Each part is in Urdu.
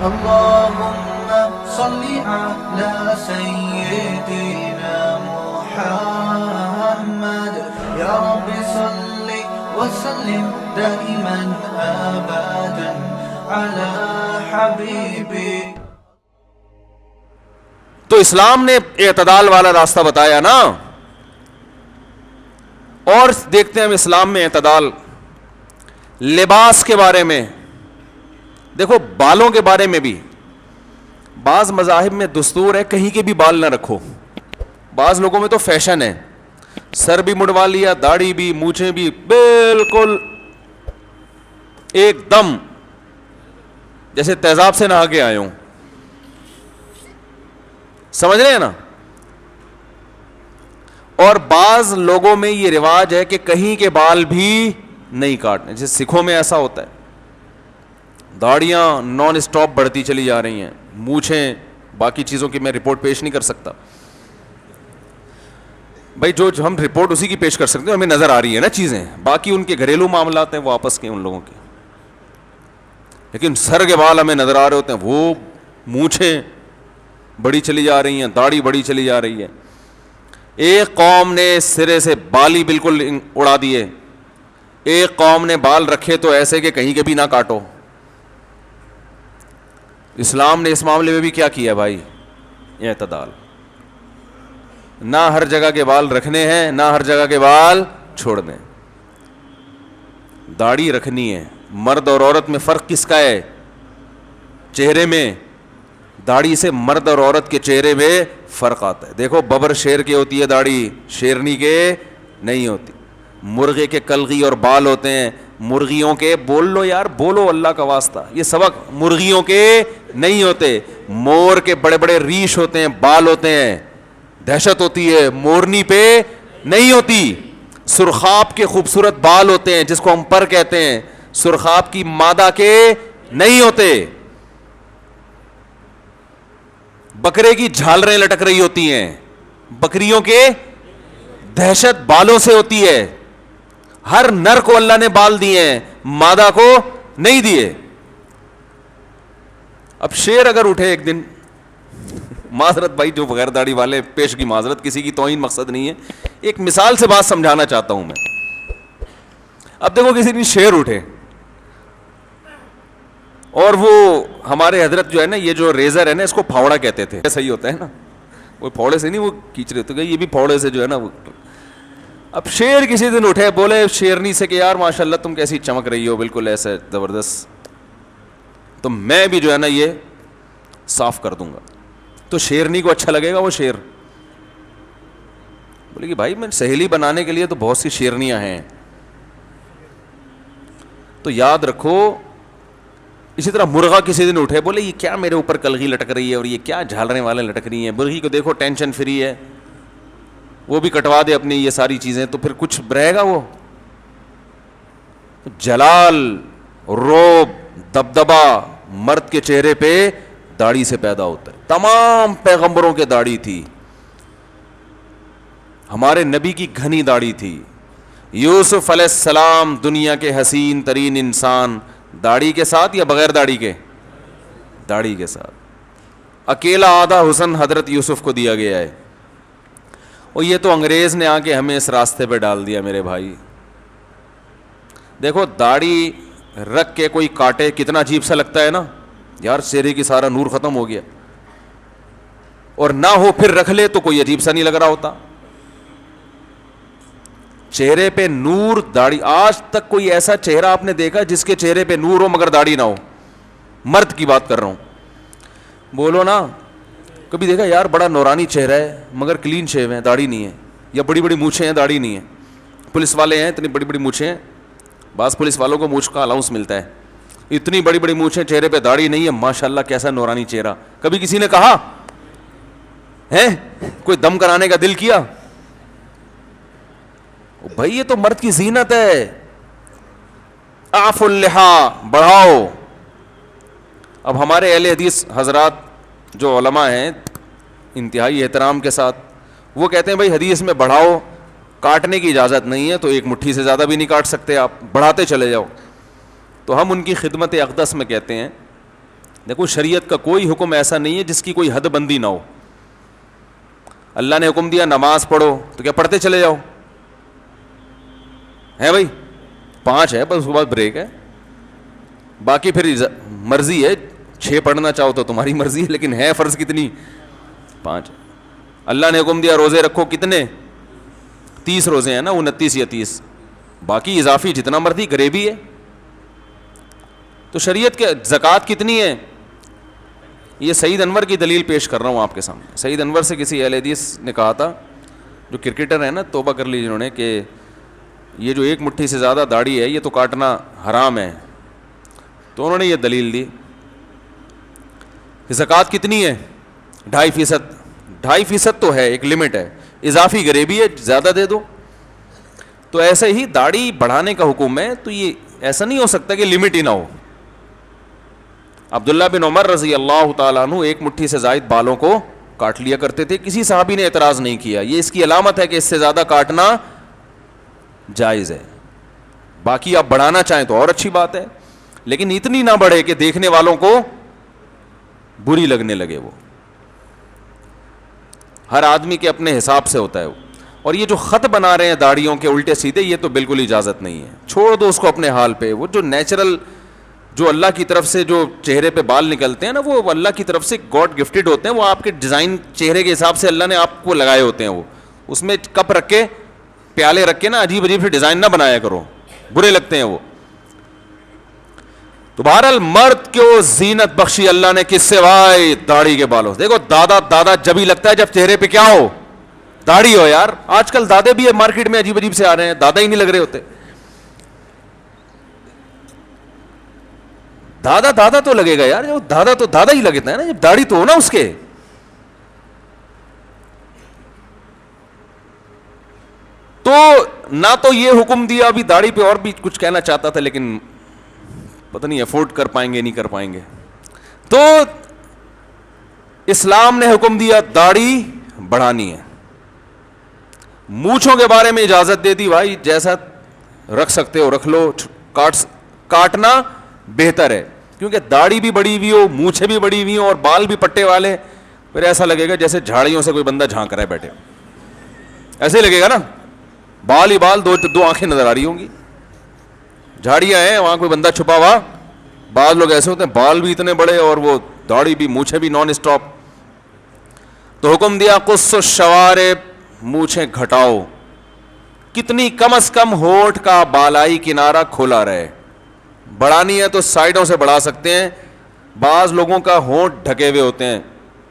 اللهم صل على سيدنا محمد يا رب صل وسلم دائما ابدا على حبيبك. تو اسلام نے اعتدال والا راستہ بتایا نا. اور دیکھتے ہیں ہم اسلام میں اعتدال. لباس کے بارے میں دیکھو, بالوں کے بارے میں بھی بعض مذاہب میں دستور ہے کہیں کے بھی بال نہ رکھو. بعض لوگوں میں تو فیشن ہے, سر بھی مڑوا لیا, داڑھی بھی, مونچھیں بھی, بالکل ایک دم جیسے تیزاب سے نہا کے آئے ہوں. سمجھ رہے ہیں نا. اور بعض لوگوں میں یہ رواج ہے کہ کہیں کے بال بھی نہیں کاٹنے. جیسے سکھوں میں ایسا ہوتا ہے, داڑیاں نان اسٹاپ بڑھتی چلی جا رہی ہیں, مونچھیں, باقی چیزوں کی میں رپورٹ پیش نہیں کر سکتا بھائی. جو ہم رپورٹ اسی کی پیش کر سکتے ہیں, ہمیں نظر آ رہی ہے نا چیزیں, باقی ان کے گھریلو معاملات ہیں وہ آپس کے ان لوگوں کے. لیکن سر کے بال ہمیں نظر آ رہے ہوتے ہیں, وہ مونچھیں بڑی چلی جا رہی ہیں, داڑھی بڑی چلی جا رہی ہے. ایک قوم نے سرے سے بال ہی بالکل اڑا دیے, ایک قوم نے بال رکھے تو ایسے کہ کہیں کے بھی نہ کاٹو. اسلام نے اس معاملے میں بھی کیا کیا بھائی؟ اعتدال. نہ ہر جگہ کے بال رکھنے ہیں, نہ ہر جگہ کے بال چھوڑنے. داڑھی رکھنی ہے. مرد اور عورت میں فرق کس کا ہے؟ چہرے میں. داڑھی سے مرد اور عورت کے چہرے میں فرق آتا ہے. دیکھو ببر شیر کے ہوتی ہے داڑھی, شیرنی کے نہیں ہوتی. مرغے کے کلغی اور بال ہوتے ہیں, مرغیوں کے, بول لو یار بولو اللہ کا واسطہ, یہ سبق, مرغیوں کے نہیں ہوتے. مور کے بڑے بڑے ریش ہوتے ہیں, بال ہوتے ہیں, دہشت ہوتی ہے. مورنی پہ نہیں ہوتی. سرخاب کے خوبصورت بال ہوتے ہیں جس کو ہم پر کہتے ہیں, سرخاب کی مادہ کے نہیں ہوتے. بکرے کی جھالریں لٹک رہی ہوتی ہیں, بکریوں کے دہشت بالوں سے ہوتی ہے. ہر نر کو اللہ نے بال دیے ہیں, مادہ کو نہیں دیے. اب شیر اگر اٹھے ایک دن, معذرت بھائی جو بغیر داڑھی والے, پیش کی معذرت, کسی کی توہین مقصد نہیں ہے, ایک مثال سے بات سمجھانا چاہتا ہوں میں. اب دیکھو کسی دن شیر اٹھے اور وہ ہمارے حضرت جو ہے نا, یہ جو ریزر ہے نا, اس کو پھاوڑا کہتے تھے. صحیح ہوتا ہے نا, وہ پھاوڑے سے نہیں وہ کھینچ رہے ہوتے, یہ بھی پھاوڑے سے جو ہے نا وہ. اب شیر کسی دن اٹھے, بولے شیرنی سے کہ یار ماشاءاللہ تم کیسی چمک رہی ہو, بالکل ایسے زبردست, تو میں بھی جو ہے نا یہ صاف کر دوں گا. تو شیرنی کو اچھا لگے گا وہ شیر؟ بولے کہ بھائی میں سہیلی بنانے کے لیے تو بہت سی شیرنیاں ہیں. تو یاد رکھو, اسی طرح مرغا کسی دن اٹھے, بولے یہ کیا میرے اوپر کلغی لٹک رہی ہے اور یہ کیا جھالریں والے لٹک رہی ہیں, مرغی کو دیکھو ٹینشن فری ہے, وہ بھی کٹوا دے اپنی یہ ساری چیزیں, تو پھر کچھ رہے گا. وہ جلال, روب, دبدبا مرد کے چہرے پہ داڑھی سے پیدا ہوتا ہے. تمام پیغمبروں کے داڑھی تھی, ہمارے نبی کی گھنی داڑھی تھی. یوسف علیہ السلام دنیا کے حسین ترین انسان, داڑھی کے ساتھ یا بغیر داڑھی کے؟ داڑھی کے ساتھ. اکیلا آدھا حسن حضرت یوسف کو دیا گیا ہے. اور یہ تو انگریز نے آ کے ہمیں اس راستے پہ ڈال دیا میرے بھائی. دیکھو داڑھی رکھ کے کوئی کاٹے کتنا عجیب سا لگتا ہے نا یار, چہرے کی سارا نور ختم ہو گیا. اور نہ ہو پھر رکھ لے تو کوئی عجیب سا نہیں لگ رہا ہوتا. چہرے پہ نور, داڑھی, آج تک کوئی ایسا چہرہ آپ نے دیکھا جس کے چہرے پہ نور ہو مگر داڑھی نہ ہو؟ مرد کی بات کر رہا ہوں, بولو نا. کبھی دیکھا یار بڑا نورانی چہرہ ہے مگر کلین شیو ہے, داڑھی نہیں ہے, یا بڑی بڑی مونچھیں ہیں داڑھی نہیں ہے. پولیس والے ہیں اتنی بڑی بڑی مونچھیں ہیں, بعض پولیس والوں کو مونچھ کا الاؤنس ملتا ہے, اتنی بڑی بڑی مونچھیں, چہرے پہ داڑھی نہیں ہے, ماشاءاللہ کیسا نورانی چہرہ. کبھی کسی نے کہا ہے کوئی دم کرانے کا دل کیا؟ بھائی یہ تو مرد کی زینت ہے. اعفوا اللحا, بڑھاؤ. اب ہمارے اہل حدیث حضرات جو علماء ہیں انتہائی احترام کے ساتھ, وہ کہتے ہیں بھائی حدیث میں بڑھاؤ, کاٹنے کی اجازت نہیں ہے, تو ایک مٹھی سے زیادہ بھی نہیں کاٹ سکتے آپ, بڑھاتے چلے جاؤ. تو ہم ان کی خدمت اقدس میں کہتے ہیں دیکھو شریعت کا کوئی حکم ایسا نہیں ہے جس کی کوئی حد بندی نہ ہو. اللہ نے حکم دیا نماز پڑھو تو کیا پڑھتے چلے جاؤ, ہے بھائی 5 ہے بس, اس کے بعد بریک ہے, باقی پھر مرضی ہے 6 پڑھنا چاہو تو تمہاری مرضی ہے, لیکن ہے فرض کتنی 5. اللہ نے حکم دیا روزے رکھو, کتنے 30 روزے ہیں نا, 29 یا 30, باقی اضافی جتنا مرضی غریبی ہے. تو شریعت کے زکوٰۃ کتنی ہے, یہ سعید انور کی دلیل پیش کر رہا ہوں آپ کے سامنے. سعید انور سے کسی اہل حدیث نے کہا تھا, جو کرکٹر ہے نا, توبہ کر لی جنہوں نے, کہ یہ جو 1 مٹھی سے زیادہ داڑھی ہے یہ تو کاٹنا حرام ہے. تو انہوں نے یہ دلیل دی کہ زکوٰۃ کتنی ہے 2.5%. 2.5% تو ہے, ایک لمٹ ہے, اضافی غریبی ہے زیادہ دے دو. تو ایسے ہی داڑھی بڑھانے کا حکم ہے, تو یہ ایسا نہیں ہو سکتا کہ لمٹ ہی نہ ہو. عبداللہ بن عمر رضی اللہ تعالیٰ عنہ 1 مٹھی سے زائد بالوں کو کاٹ لیا کرتے تھے, کسی صحابی نے اعتراض نہیں کیا. یہ اس کی علامت ہے کہ اس سے زیادہ کاٹنا جائز ہے. باقی آپ بڑھانا چاہیں تو اور اچھی بات ہے, لیکن اتنی نہ بڑھے کہ دیکھنے والوں کو بری لگنے لگے. وہ ہر آدمی کے اپنے حساب سے ہوتا ہے. اور یہ جو خط بنا رہے ہیں داڑھیوں کے الٹے سیدھے, یہ تو بالکل اجازت نہیں ہے, چھوڑ دو اس کو اپنے حال پہ. وہ جو نیچرل, جو اللہ کی طرف سے جو چہرے پہ بال نکلتے ہیں نا, وہ اللہ کی طرف سے گاڈ گفٹڈ ہوتے ہیں. وہ آپ کے ڈیزائن چہرے کے حساب سے اللہ نے آپ کو لگائے ہوتے ہیں. وہ اس میں کپ رکھ کے, پیالے رکھ کے نا, عجیب عجیب سے ڈیزائن نہ بنایا کرو, برے لگتے ہیں وہ. تو بہرحال مرد کو زینت بخشی اللہ نے کس سے وائے, داڑھی کے بالوں. دیکھو دادا جب ہی لگتا ہے جب چہرے پہ کیا ہو, داڑھی ہو. یار آج کل دادے بھی مارکیٹ میں عجیب عجیب سے آ رہے ہیں, دادا ہی نہیں لگ رہے ہوتے. دادا تو لگے گا یار, دادا تو دادا ہی لگتا ہے نا جب داڑھی تو ہو نا اس کے. تو نہ تو یہ حکم دیا, ابھی داڑھی پہ اور بھی کچھ کہنا چاہتا تھا لیکن پتہ نہیں افورڈ کر پائیں گے نہیں کر پائیں گے. تو اسلام نے حکم دیا داڑھی بڑھانی ہے. مونچھوں کے بارے میں اجازت دے دی, بھائی جیسا رکھ سکتے ہو رکھ لو, کاٹنا بہتر ہے, کیونکہ داڑھی بھی بڑی ہوئی ہو, مونچھیں بھی بڑی ہوئی ہوں اور بال بھی پٹے والے, پھر ایسا لگے گا جیسے جھاڑیوں سے کوئی بندہ جھانک رہا ہے بیٹھے. ایسے ہی لگے گا نا, بال ہی بال, 2 آنکھیں نظر آ رہی ہوں گی. جھاڑیاں ہیں وہاں کوئی بندہ چھپا ہوا. بعض لوگ ایسے ہوتے ہیں بال بھی اتنے بڑے اور وہ داڑھی بھی, مونچھیں بھی نان اسٹاپ. تو حکم دیا قص الشوارب, مونچھیں گھٹاؤ. کتنی, کم از کم ہونٹ کا بالائی کنارہ کھولا رہے. بڑھانی ہے تو سائڈوں سے بڑھا سکتے ہیں. بعض لوگوں کا ہونٹ ڈھکے ہوئے ہوتے ہیں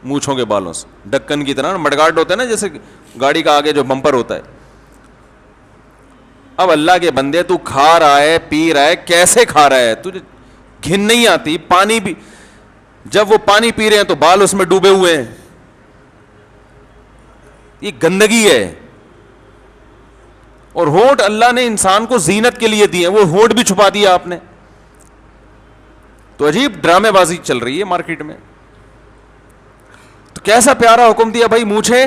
مونچھوں کے بالوں سے, ڈکن کی طرح مڈگارڈ ہوتا ہے نا, جیسے گاڑی کا آگے جو بمپر ہوتا ہے. اب اللہ کے بندے, تو کھا رہا ہے پی رہا ہے, کیسے کھا رہا ہے, تجھے گھن نہیں آتی؟ پانی بھی, جب وہ پانی پی رہے ہیں تو بال اس میں ڈوبے ہوئے ہیں, یہ گندگی ہے. اور ہونٹ اللہ نے انسان کو زینت کے لیے دیے, وہ ہونٹ بھی چھپا دیا آپ نے. تو عجیب ڈرامے بازی چل رہی ہے مارکیٹ میں. تو کیسا پیارا حکم دیا بھائی, مونچھیں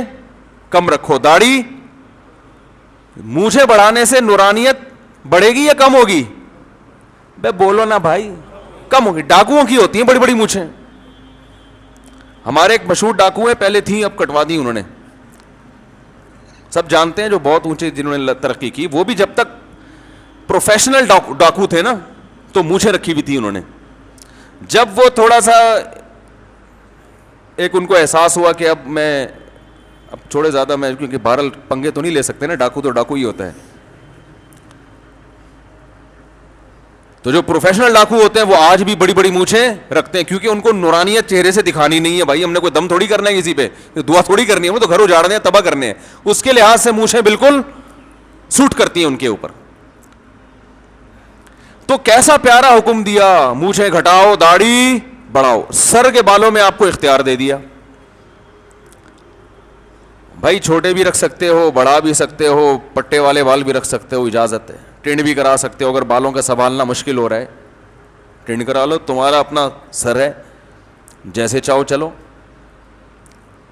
کم رکھو. داڑھی, مونچھیں بڑھانے سے نورانیت بڑھے گی یا کم ہوگی؟ بے بولو نا بھائی, کم ہوگی. ڈاکوؤں کی ہوتی ہیں بڑی بڑی مونچھیں. ہمارے ایک مشہور ڈاکو ہیں, پہلے تھیں اب کٹوا دی انہوں نے, سب جانتے ہیں, جو بہت اونچے جنہوں نے ترقی کی. وہ بھی جب تک پروفیشنل ڈاکو تھے نا تو مونچھیں رکھی ہوئی تھی انہوں نے. جب وہ تھوڑا سا ایک ان کو احساس ہوا کہ اب چھوڑے زیادہ میں, کیونکہ بہرحال پنگے تو نہیں لے سکتے نا, ڈاکو تو ڈاکو ہی ہوتا ہے. تو جو پروفیشنل ڈاکو ہوتے ہیں وہ آج بھی بڑی بڑی مونچھیں رکھتے ہیں, کیونکہ ان کو نورانیت چہرے سے دکھانی نہیں ہے. بھائی ہم نے کوئی دم تھوڑی کرنا ہے کسی پہ, دعا تھوڑی کرنی ہے, وہ تو گھر اجاڑنے ہیں, تباہ کرنے ہیں. اس کے لحاظ سے مونچھیں بالکل سوٹ کرتی ہیں ان کے اوپر. تو کیسا پیارا حکم دیا, مونچھیں گھٹاؤ داڑھی بڑھاؤ. سر کے بالوں میں آپ کو اختیار دے دیا, بھائی چھوٹے بھی رکھ سکتے ہو, بڑھا بھی سکتے ہو, پٹے والے بال بھی رکھ سکتے ہو, اجازت ہے. ٹرنڈ بھی کرا سکتے ہو, اگر بالوں کا سنبھالنا مشکل ہو رہا ہے ٹرنڈ کرا لو, تمہارا اپنا سر ہے, جیسے چاہو چلو.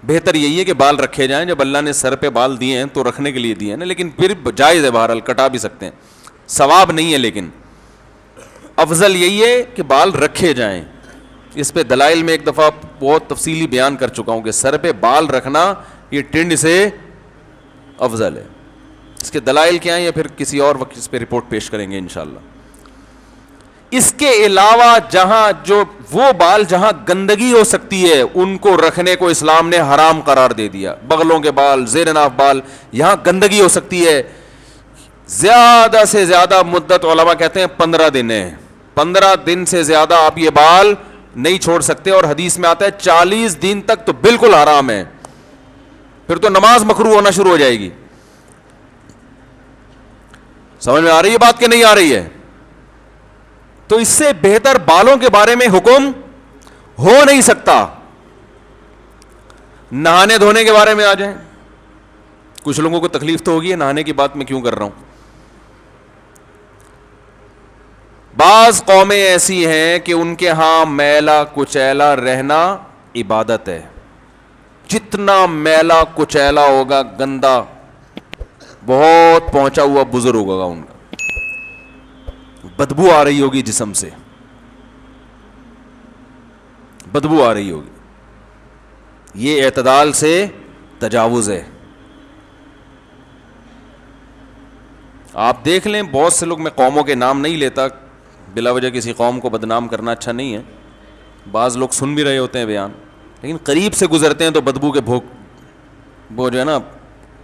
بہتر یہی ہے کہ بال رکھے جائیں, جب اللہ نے سر پہ بال دیے ہیں تو رکھنے کے لیے دیے ہیں نا, لیکن پھر جائز ہے, بہرحال کٹا بھی سکتے ہیں, ثواب نہیں ہے, لیکن افضل یہی ہے کہ بال رکھے جائیں. اس پہ دلائل میں ایک دفعہ بہت تفصیلی بیان کر چکا ہوں کہ سر پہ بال رکھنا یہ ٹنڈ سے افضل ہے. اس کے دلائل کیا ہیں یا پھر کسی اور وقت اس پہ رپورٹ پیش کریں گے انشاءاللہ. اس کے علاوہ جہاں جو وہ بال جہاں گندگی ہو سکتی ہے ان کو رکھنے کو اسلام نے حرام قرار دے دیا. بغلوں کے بال, زیر ناف بال, یہاں گندگی ہو سکتی ہے. زیادہ سے زیادہ مدت علماء کہتے ہیں 15 دن ہے. 15 دن سے زیادہ آپ یہ بال نہیں چھوڑ سکتے, اور حدیث میں آتا ہے 40 دن تک تو بالکل حرام ہے, پھر تو نماز مکروہ ہونا شروع ہو جائے گی. سمجھ میں آ رہی ہے بات کہ نہیں آ رہی ہے؟ تو اس سے بہتر بالوں کے بارے میں حکم ہو نہیں سکتا. نہانے دھونے کے بارے میں آ جائیں. کچھ لوگوں کو تکلیف تو ہوگی, نہانے کی بات میں کیوں کر رہا ہوں. بعض قومیں ایسی ہیں کہ ان کے ہاں میلا کچیلا رہنا عبادت ہے. جتنا میلا کچیلا ہوگا, گندا, بہت پہنچا ہوا بزرگ ہوگا ان کا, بدبو آ رہی ہوگی جسم سے, بدبو آ رہی ہوگی. یہ اعتدال سے تجاوز ہے. آپ دیکھ لیں بہت سے لوگ, میں قوموں کے نام نہیں لیتا, بلا وجہ کسی قوم کو بدنام کرنا اچھا نہیں ہے. بعض لوگ سن بھی رہے ہوتے ہیں بیان, لیکن قریب سے گزرتے ہیں تو بدبو کے وہ جو ہے نا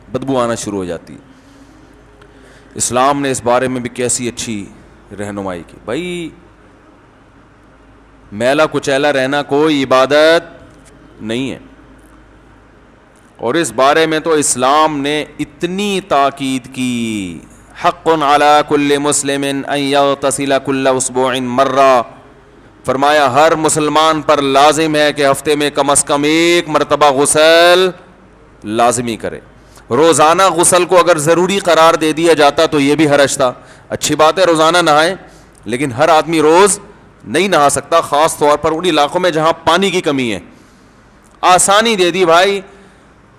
بدبو آنا شروع ہو جاتی ہے. اسلام نے اس بارے میں بھی کیسی اچھی رہنمائی کی. بھائی میلا کچیلا رہنا کوئی عبادت نہیں ہے, اور اس بارے میں تو اسلام نے اتنی تاکید کی. حق علی کل مسلم ان یغتسل کل اسبوع مرہ, فرمایا ہر مسلمان پر لازم ہے کہ ہفتے میں کم از کم ایک مرتبہ غسل لازمی کرے. روزانہ غسل کو اگر ضروری قرار دے دیا جاتا تو یہ بھی حرج تھا. اچھی بات ہے روزانہ نہائیں, لیکن ہر آدمی روز نہیں نہا سکتا, خاص طور پر ان علاقوں میں جہاں پانی کی کمی ہے. آسانی دے دی بھائی,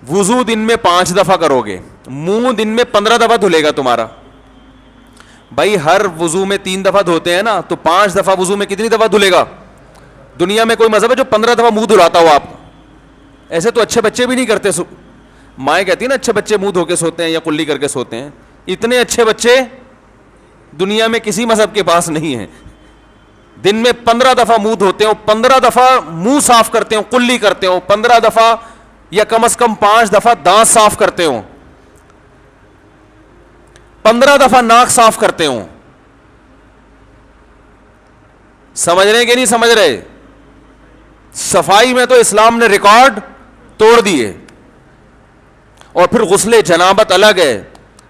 وضو دن میں 5 دفعہ کرو گے, منہ دن میں 15 دفعہ دھلے گا تمہارا. بھائی ہر وضو میں 3 دفعہ دھوتے ہیں نا, تو 5 دفعہ وضو میں کتنی دفعہ دھلے گا؟ دنیا میں کوئی مذہب ہے جو 15 دفعہ منہ دھلاتا ہو آپ؟ ایسے تو اچھے بچے بھی نہیں کرتے. مائیں کہتی ہیں نا اچھے بچے منہ دھو کے سوتے ہیں یا کلی کر کے سوتے ہیں. اتنے اچھے بچے دنیا میں کسی مذہب کے پاس نہیں ہیں. دن میں 15 دفعہ منہ دھوتے ہو, 15 دفعہ منہ صاف کرتے ہو, کلی کرتے ہو, 15 دفعہ یا کم از کم 5 دفعہ دانت صاف کرتے ہو, 15 دفعہ ناک صاف کرتے ہو. سمجھ رہے کہ نہیں سمجھ رہے؟ صفائی میں تو اسلام نے ریکارڈ توڑ دیے. اور پھر غسل جنابت الگ ہے,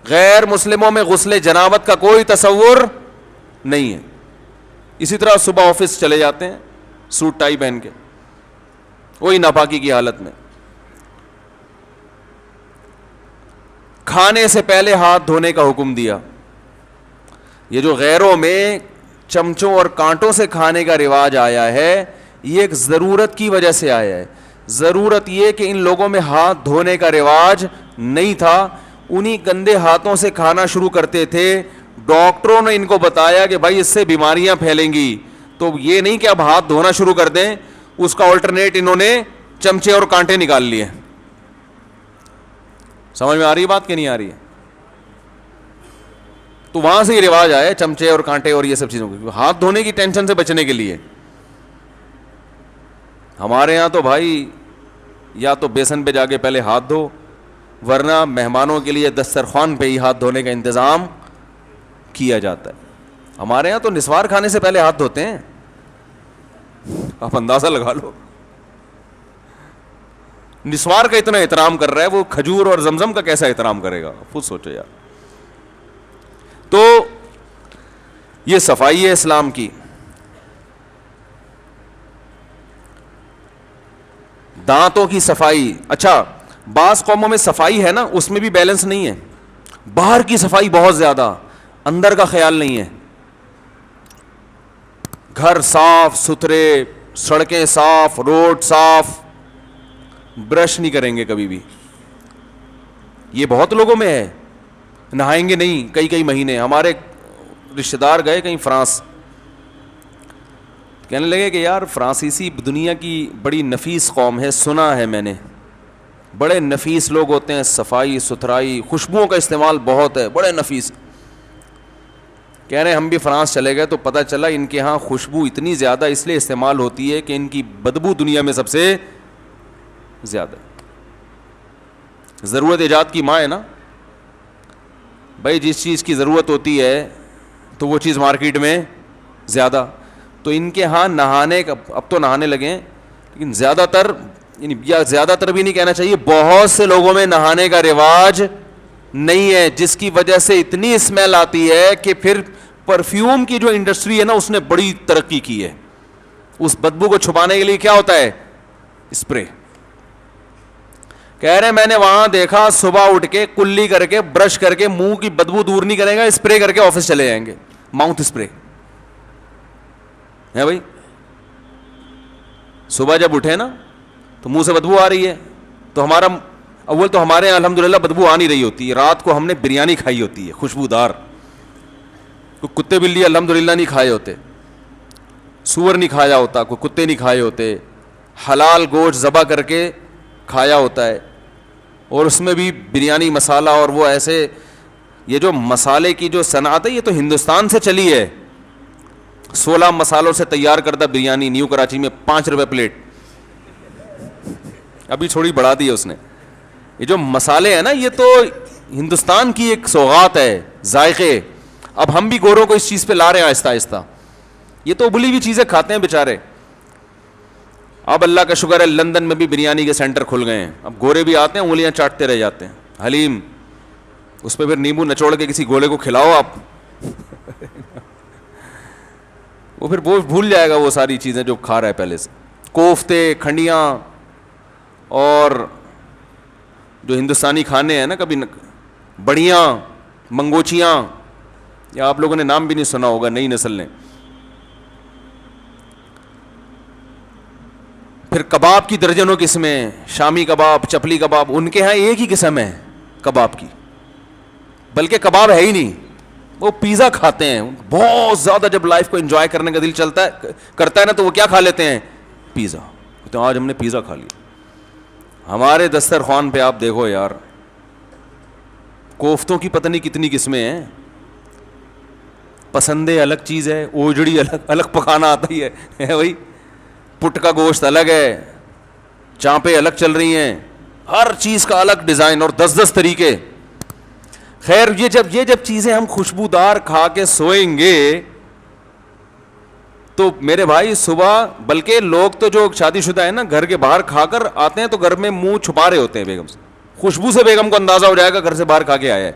غیر مسلموں میں غسل جنابت کا کوئی تصور نہیں ہے. اسی طرح صبح آفس چلے جاتے ہیں سوٹ ٹائی پہن کے, وہی ناپاکی کی حالت میں. کھانے سے پہلے ہاتھ دھونے کا حکم دیا. یہ جو غیروں میں چمچوں اور کانٹوں سے کھانے کا رواج آیا ہے, یہ ایک ضرورت کی وجہ سے آیا ہے. ضرورت یہ کہ ان لوگوں میں ہاتھ دھونے کا رواج نہیں تھا, انہی گندے ہاتھوں سے کھانا شروع کرتے تھے. ڈاکٹروں نے ان کو بتایا کہ بھائی اس سے بیماریاں پھیلیں گی, تو یہ نہیں کہ اب ہاتھ دھونا شروع کر دیں, اس کا آلٹرنیٹ انہوں نے چمچے اور کانٹے نکال لیے. سمجھ میں آ رہی ہے بات کہ نہیں آ رہی ہے؟ تو وہاں سے یہ رواج آیا چمچے اور کانٹے اور یہ سب چیزوں کو, ہاتھ دھونے کی ٹینشن سے بچنے کے لیے. ہمارے ہاں تو بھائی یا تو بیسن پہ جا کے پہلے ہاتھ دھو, ورنہ مہمانوں کے لیے دسترخوان پہ ہی ہاتھ دھونے کا انتظام کیا جاتا ہے. ہمارے یہاں تو نسوار کھانے سے پہلے ہاتھ دھوتے ہیں, آپ اندازہ لگا لو. نسوار کا اتنا احترام کر رہا ہے, وہ کھجور اور زمزم کا کیسا احترام کرے گا, خود سوچو یار. تو یہ صفائی ہے اسلام کی. دانتوں کی صفائی, اچھا بعض قوموں میں صفائی ہے نا, اس میں بھی بیلنس نہیں ہے. باہر کی صفائی بہت زیادہ, اندر کا خیال نہیں ہے. گھر صاف ستھرے, سڑکیں صاف, روڈ صاف, برش نہیں کریں گے کبھی بھی. یہ بہت لوگوں میں ہے, نہائیں گے نہیں کئی کئی مہینے. ہمارے رشتہ دار گئے کہیں فرانس, کہنے لگے کہ یار فرانسیسی دنیا کی بڑی نفیس قوم ہے, سنا ہے میں نے, بڑے نفیس لوگ ہوتے ہیں, صفائی ستھرائی خوشبوؤں کا استعمال بہت ہے, بڑے نفیس. کہہ رہے ہیں ہم بھی فرانس چلے گئے تو پتہ چلا ان کے ہاں خوشبو اتنی زیادہ اس لیے استعمال ہوتی ہے کہ ان کی بدبو دنیا میں سب سے زیادہ. ضرورت ایجاد کی ماں ہے نا بھائی, جس چیز کی ضرورت ہوتی ہے تو وہ چیز مارکیٹ میں زیادہ. تو ان کے ہاں نہانے کا, اب تو نہانے لگے ہیں لیکن زیادہ تر, یعنی یا زیادہ تر بھی نہیں کہنا چاہیے, بہت سے لوگوں میں نہانے کا رواج نہیں ہے, جس کی وجہ سے اتنی اسمیل آتی ہے کہ پھر پرفیوم کی جو انڈسٹری ہے نا اس نے بڑی ترقی کی ہے. اس بدبو کو چھپانے کے لیے کیا ہوتا ہے, اسپرے. کہہ رہے میں نے وہاں دیکھا صبح اٹھ کے کلی کر کے برش کر کے منہ کی بدبو دور نہیں کرے گا, اسپرے کر کے آفس چلے جائیں گے, ماؤتھ اسپرے ہے بھائی. صبح جب اٹھے نا تو منہ سے بدبو آ رہی ہے, تو ہمارا اول تو ہمارے یہاں الحمدللہ بدبو آ نہیں رہی ہوتی. رات کو ہم نے بریانی کھائی ہوتی ہے خوشبودار, کوئی کتے بلی الحمدللہ نہیں کھائے ہوتے, سور نہیں کھایا ہوتا, کوئی کتے نہیں کھائے ہوتے, حلال گوشت ذبح کر کے کھایا ہوتا ہے, اور اس میں بھی بریانی مسالہ. اور وہ ایسے, یہ جو مسالے کی جو صنعت ہے یہ تو ہندوستان سے چلی ہے. 16 مسالوں سے تیار کردہ بریانی نیو کراچی میں 5 روپے پلیٹ, ابھی تھوڑی بڑھا دی ہے اس نے. یہ جو مسالے ہیں نا یہ تو ہندوستان کی ایک سوغات ہے, ذائقے. اب ہم بھی گوروں کو اس چیز پہ لا رہے ہیں آہستہ آہستہ. یہ تو ابلی ہوئی چیزیں کھاتے ہیں بیچارے. اب اللہ کا شکر ہے لندن میں بھی بریانی کے سینٹر کھل گئے ہیں, اب گورے بھی آتے ہیں انگلیاں چاٹتے رہ جاتے ہیں. حلیم, اس پہ پھر نیمبو نچوڑ کے کسی گورے کو کھلاؤ آپ, وہ پھر وہ بھول جائے گا وہ ساری چیزیں جو کھا رہا ہے پہلے سے. کوفتے, کھنڈیاں, اور جو ہندوستانی کھانے ہیں نا کبھی بڑیاں, منگوچیاں, یا آپ لوگوں نے نام بھی نہیں سنا ہوگا نئی نسل نے. پھر کباب کی درجنوں قسمیں, شامی کباب, چپلی کباب. ان کے ہاں ایک ہی قسم ہے کباب کی, بلکہ کباب ہے ہی نہیں, وہ پیزا کھاتے ہیں بہت زیادہ. جب لائف کو انجوائے کرنے کا دل چلتا ہے کرتا ہے نا تو وہ کیا کھا لیتے ہیں, پیزا. تو آج ہم نے پیزا کھا لیا. ہمارے دسترخوان پہ آپ دیکھو یار, کوفتوں کی پتہ نہیں کتنی قسمیں ہیں. پسندے الگ چیز ہے, اوجڑی الگ پکانا آتا ہی ہے بھائی. پٹ کا گوشت الگ ہے, چانپیں الگ چل رہی ہیں, ہر چیز کا الگ ڈیزائن اور 10 طریقے. خیر یہ جب چیزیں ہم خوشبودار کھا کے سوئیں گے تو میرے بھائی صبح, بلکہ لوگ تو جو شادی شدہ ہیں نا گھر کے باہر کھا کر آتے ہیں تو گھر میں منہ چھپا رہے ہوتے ہیں بیگم سے. خوشبو سے بیگم کو اندازہ ہو جائے گا گھر سے باہر کھا کے آیا ہے.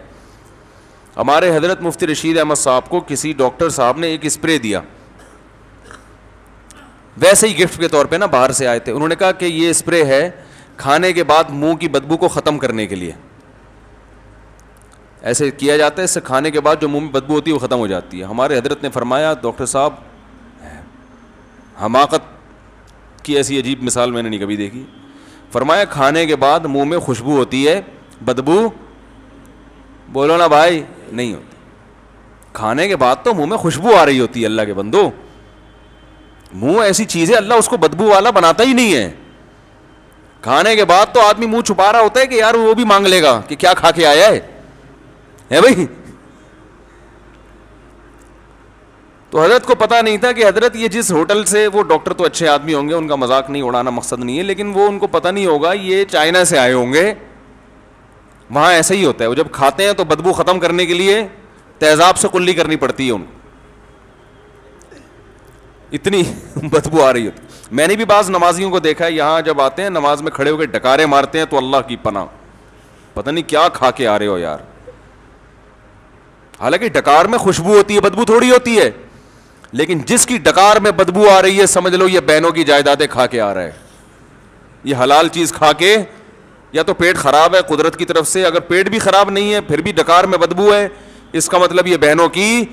ہمارے حضرت مفتی رشید احمد صاحب کو کسی ڈاکٹر صاحب نے ایک اسپرے دیا, ویسے ہی گفٹ کے طور پہ نا, باہر سے آئے تھے. انہوں نے کہا کہ یہ اسپرے ہے کھانے کے بعد منہ کی بدبو کو ختم کرنے کے لیے. ایسے کیا جاتا ہے, اس سے کھانے کے بعد جو منہ میں بدبو ہوتی ہے وہ ختم ہو جاتی ہے. ہمارے حضرت نے فرمایا, ڈاکٹر صاحب حماقت کی ایسی عجیب مثال میں نے نہیں کبھی دیکھی. فرمایا کھانے کے بعد منہ میں خوشبو ہوتی ہے, بدبو بولو نا بھائی نہیں ہوتی. کھانے کے بعد تو منہ میں خوشبو آ رہی ہوتی ہے. اللہ کے بندو, منہ ایسی چیز ہے اللہ اس کو بدبو والا بناتا ہی نہیں ہے. کھانے کے بعد تو آدمی منہ چھپا رہا ہوتا ہے کہ یار وہ بھی مانگ لے گا کہ کیا کھا کے آیا ہے بھائی. تو حضرت کو پتا نہیں تھا کہ حضرت یہ جس ہوٹل سے, وہ ڈاکٹر تو اچھے آدمی ہوں گے, ان کا مذاق نہیں اڑانا مقصد نہیں ہے, لیکن وہ ان کو پتا نہیں ہوگا یہ چائنا سے آئے ہوں گے. وہاں ایسا ہی ہوتا ہے, وہ جب کھاتے ہیں تو بدبو ختم کرنے کے لیے تیزاب سے کلی کرنی پڑتی ہے ان کو, اتنی بدبو آ رہی ہوتی. میں نے بھی بعض نمازیوں کو دیکھا ہے یہاں جب آتے ہیں نماز میں کھڑے ہو کے ڈکارے مارتے ہیں تو اللہ کی پناہ, پتہ نہیں کیا کھا کے آ رہے ہو یار. حالانکہ ڈکار میں خوشبو ہوتی ہے, بدبو تھوڑی ہوتی ہے, لیکن جس کی ڈکار میں بدبو آ رہی ہے سمجھ لو یہ بہنوں کی جائیدادیں کھا کے آ رہا ہے. یہ حلال چیز کھا کے, یا تو پیٹ خراب ہے قدرت کی طرف سے, اگر پیٹ بھی خراب نہیں ہے پھر بھی ڈکار میں بدبو ہے, اس کا مطلب یہ بہنوں کی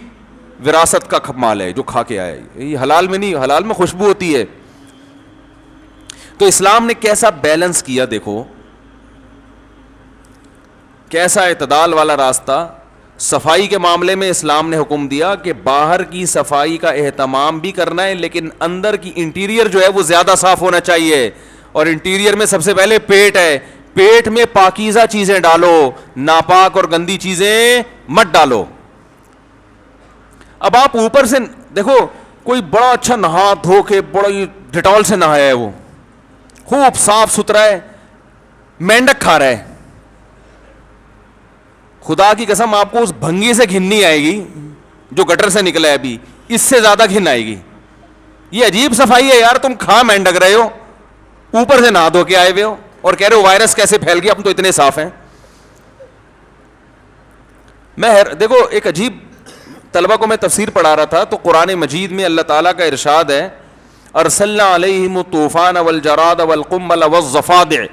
وراثت کا مال ہے جو کھا کے آیا ہے. یہ حلال میں نہیں, حلال میں خوشبو ہوتی ہے. تو اسلام نے کیسا بیلنس کیا, دیکھو کیسا اعتدال والا راستہ. صفائی کے معاملے میں اسلام نے حکم دیا کہ باہر کی صفائی کا اہتمام بھی کرنا ہے, لیکن اندر کی انٹیریئر جو ہے وہ زیادہ صاف ہونا چاہیے. اور انٹیریئر میں سب سے پہلے پیٹ ہے. پیٹ میں پاکیزہ چیزیں ڈالو, ناپاک اور گندی چیزیں مت ڈالو. اب آپ اوپر سے دیکھو, کوئی بڑا اچھا نہا دھو کے بڑا ڈیٹول سے نہایا ہے, وہ خوب صاف ستھرا ہے, مینڈک کھا رہا ہے. خدا کی قسم آپ کو اس بھنگی سے گھن نہیں آئے گی جو گٹر سے نکلا ہے ابھی, اس سے زیادہ گھن آئے گی. یہ عجیب صفائی ہے یار, تم کھا مینڈک رہے ہو, اوپر سے نہا دھو کے آئے ہوئے ہو اور کہہ رہے ہو وائرس کیسے پھیل گیا, ہم تو اتنے صاف ہیں. میں دیکھو ایک عجیب, طلبہ کو میں تفسیر پڑھا رہا تھا تو قرآن مجید میں اللہ تعالیٰ کا ارشاد ہے, ارسلنا علیہم الطوفان والجراد والقمل والضفادع,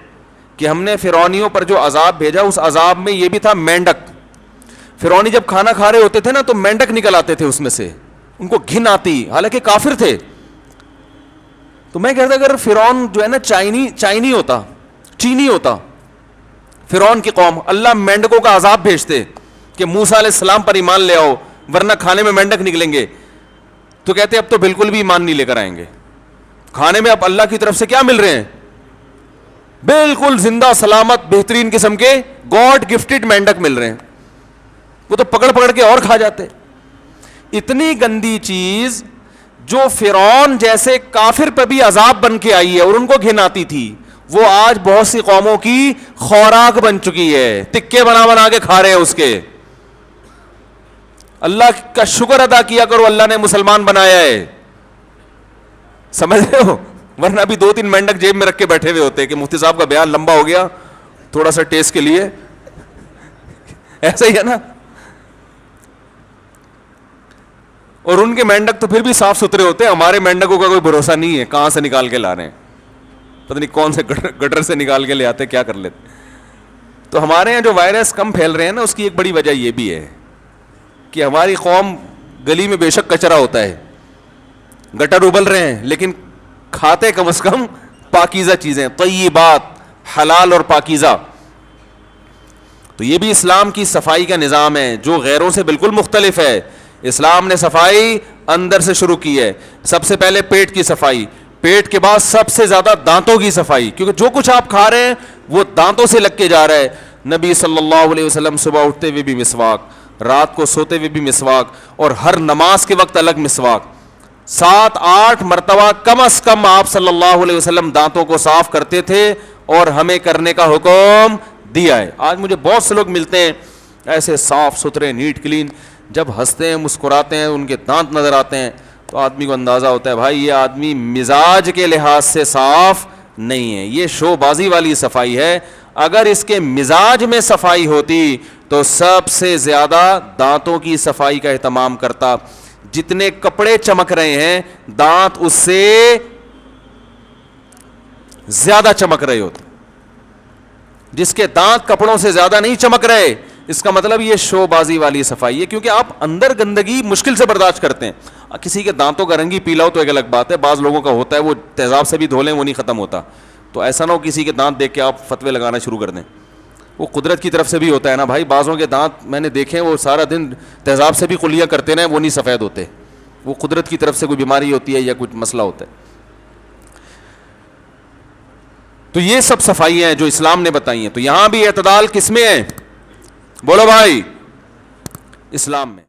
کہ ہم نے فرعونیوں پر جو عذاب بھیجا اس عذاب میں یہ بھی تھا مینڈک. فرعونی جب کھانا کھا رہے ہوتے تھے نا تو مینڈک نکل آتے تھے اس میں سے, ان کو گھن آتی, حالانکہ کافر تھے. تو میں کہتا اگر فرعون جو ہے نا چینی ہوتا فرعون کی قوم, اللہ مینڈکوں کا عذاب بھیجتے کہ موسیٰ علیہ السلام پر ایمان لے آؤ ورنہ کھانے میں مینڈک نکلیں گے, تو کہتے اب تو بالکل بھی ایمان نہیں لے کر آئیں گے. کھانے میں اب اللہ کی طرف سے کیا مل رہے ہیں, بالکل زندہ سلامت بہترین قسم کے گاڈ گفٹڈ مینڈک مل رہے ہیں, وہ تو پکڑ پکڑ کے اور کھا جاتے. اتنی گندی چیز جو فرعون جیسے کافر پہ بھی عذاب بن کے آئی ہے اور ان کو گھن آتی تھی, وہ آج بہت سی قوموں کی خوراک بن چکی ہے, تکے بنا بنا کے کھا رہے ہیں اس کے. اللہ کا شکر ادا کیا کرو, اللہ نے مسلمان بنایا ہے, سمجھ رہے ہو, ورنہ ابھی 2-3 مینڈک جیب میں رکھ کے بیٹھے ہوئے ہوتے کہ مفتی صاحب کا بیان لمبا ہو گیا, تھوڑا سا ٹیسٹ کے لیے. ایسا ہی ہے نا. اور ان کے مینڈک تو پھر بھی صاف ستھرے ہوتے ہیں, ہمارے مینڈکوں کا کوئی بھروسہ نہیں ہے, کہاں سے نکال کے لا رہے ہیں, پتہ نہیں کون سے گٹر سے نکال کے لے آتے, کیا کر لیتے. تو ہمارے یہاں جو وائرس کم پھیل رہے ہیں نا, اس کی ایک بڑی وجہ یہ بھی ہے کہ ہماری قوم, گلی میں بے شک کچرا ہوتا ہے, گٹر ابل رہے ہیں, لیکن کھاتے کم از کم پاکیزہ چیزیں, طیبات, حلال اور پاکیزہ. تو یہ بھی اسلام کی صفائی کا نظام ہے جو غیروں سے بالکل مختلف ہے. اسلام نے صفائی اندر سے شروع کی ہے. سب سے پہلے پیٹ کی صفائی, پیٹ کے بعد سب سے زیادہ دانتوں کی صفائی, کیونکہ جو کچھ آپ کھا رہے ہیں وہ دانتوں سے لگ کے جا رہا ہے. نبی صلی اللہ علیہ وسلم صبح اٹھتے ہوئے بھی مسواک, رات کو سوتے ہوئے بھی مسواک, اور ہر نماز کے وقت الگ مسواک. 7-8 مرتبہ کم از کم آپ صلی اللہ علیہ وسلم دانتوں کو صاف کرتے تھے, اور ہمیں کرنے کا حکم دیا ہے. آج مجھے بہت سے لوگ ملتے ہیں ایسے صاف ستھرے نیٹ کلین, جب ہنستے ہیں مسکراتے ہیں ان کے دانت نظر آتے ہیں تو آدمی کو اندازہ ہوتا ہے بھائی یہ آدمی مزاج کے لحاظ سے صاف نہیں ہے, یہ شو بازی والی صفائی ہے. اگر اس کے مزاج میں صفائی ہوتی تو سب سے زیادہ دانتوں کی صفائی کا اہتمام کرتا. جتنے کپڑے چمک رہے ہیں دانت اس سے زیادہ چمک رہے ہوتے. جس کے دانت کپڑوں سے زیادہ نہیں چمک رہے, اس کا مطلب یہ شو بازی والی صفائی ہے, کیونکہ آپ اندر گندگی مشکل سے برداشت کرتے ہیں. کسی کے دانتوں کا رنگ ہی پیلا ہو تو ایک الگ بات ہے, بعض لوگوں کا ہوتا ہے وہ تیزاب سے بھی دھو لیں وہ نہیں ختم ہوتا. تو ایسا نہ ہو کسی کے دانت دیکھ کے آپ فتوے لگانا شروع کر دیں. وہ قدرت کی طرف سے بھی ہوتا ہے نا بھائی, بعضوں کے دانت میں نے دیکھے وہ سارا دن تیزاب سے بھی کلیاں کرتے رہے, وہ نہیں سفید ہوتے, وہ قدرت کی طرف سے کوئی بیماری ہوتی ہے یا کچھ مسئلہ ہوتا ہے. تو یہ سب صفائیاں ہیں جو اسلام نے بتائی ہیں. تو یہاں بھی اعتدال کس میں ہے, بولو بھائی, اسلام میں.